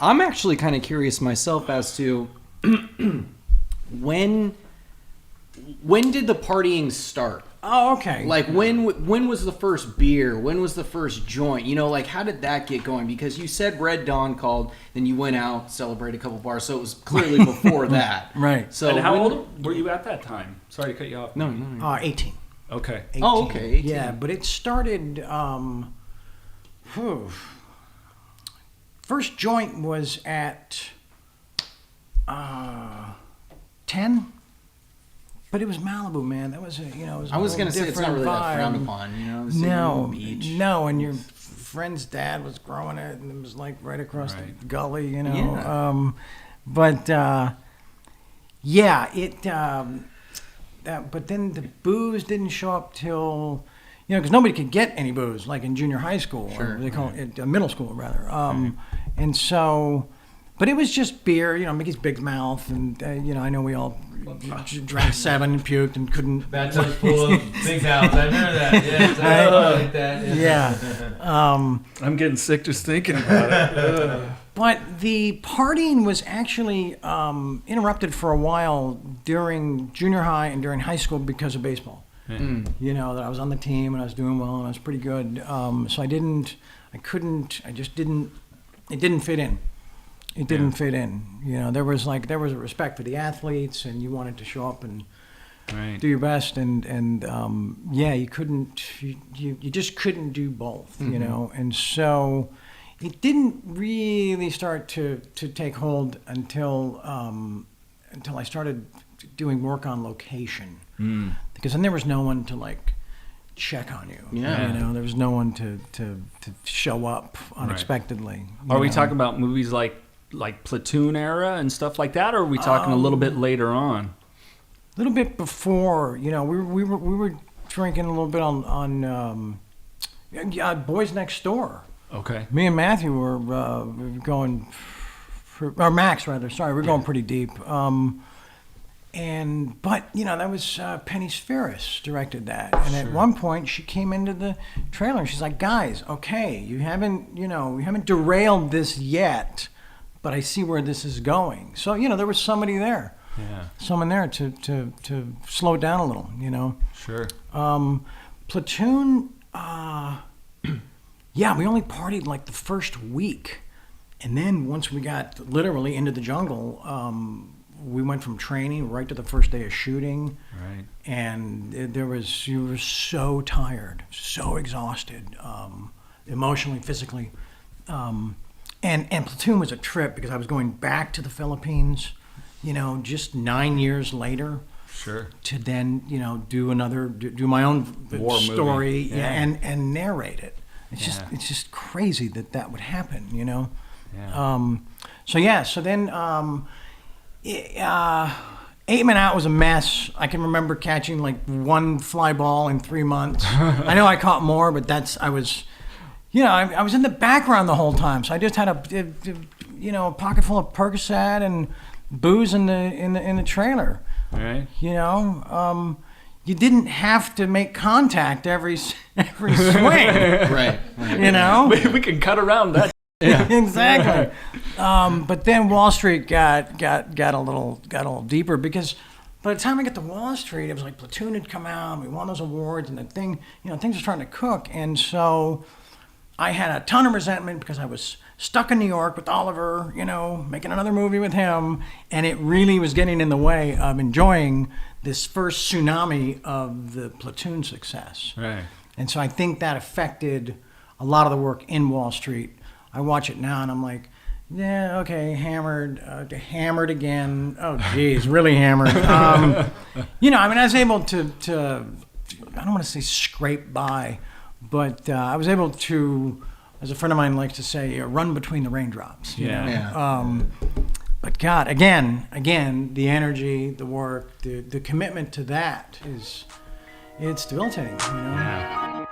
I'm actually kind of curious myself as to when did the partying start? Oh, okay. Like when was the first beer? When was the first joint? You know, like how did that get going? Because you said Red Dawn called, then you went out, celebrated a couple bars, so it was clearly before that. Right. So and how old were you at that time? Sorry to cut you off. No. 18. Okay. 18. Oh, okay. 18. Yeah, but it started. First joint was at 10. But it was Malibu, man. That was I was gonna say it's not really that frowned upon, It was beach. No, and your friend's dad was growing it, and it was like right across the gully, Yeah. But but then the booze didn't show up till, because nobody could get any booze like in junior high school. Sure. Or they call it middle school rather. And so. But it was just beer, Mickey's Big Mouth, and I know we all drank 7 and puked and couldn't. Bathtub's full of Big Mouth. I remember that. Yeah, like that. Yeah. I'm getting sick just thinking about it. But the partying was actually interrupted for a while during junior high and during high school because of baseball. Mm. That I was on the team and I was doing well and I was pretty good. So it didn't fit in. It didn't fit in. There was a respect for the athletes, and you wanted to show up and do your best, and you couldn't, you just couldn't do both, and so it didn't really start to take hold until I started doing work on location, because then there was no one to like check on you. Yeah. There was no one to show up unexpectedly. Are we talking about movies like Platoon era and stuff like that, or are we talking a little bit later on? A little bit before, we were drinking a little bit on Boys Next Door. Okay. Me and Matthew were going, or Max rather. Sorry, we were going pretty deep. But that was Penny Spheris directed that, and at one point she came into the trailer and she's like, "Guys, okay, you haven't derailed this yet, but I see where this is going." So there was somebody there, someone there to slow it down a little, Sure. Platoon, we only partied like the first week, and then once we got literally into the jungle, we went from training right to the first day of shooting. Right. And you were so tired, so exhausted, emotionally, physically. And Platoon was a trip because I was going back to the Philippines, just 9 years later. Sure. To then, do my own war story, movie. and narrate it. It's just crazy that would happen, Yeah. So then 8 Men Out was a mess. I can remember catching like one fly ball in 3 months. I know I caught more, but I was in the background the whole time. So I just had a pocket full of Percocet and booze in the trailer. All right. You didn't have to make contact every swing. Right. We can cut around that. Yeah, exactly. But then Wall Street got a little deeper, because by the time I got to Wall Street, it was like Platoon had come out, we won those awards, and the thing, things were starting to cook, and so I had a ton of resentment because I was stuck in New York with Oliver, making another movie with him, and it really was getting in the way of enjoying this first tsunami of the Platoon success. Right. And so I think that affected a lot of the work in Wall Street. I watch it now and I'm like, yeah, okay, hammered again. Oh, geez, really hammered. I was able to I don't want to say scrape by, but I was able to, as a friend of mine likes to say, run between the raindrops. But God, again, the energy, the work, the commitment to that it's debilitating. Yeah.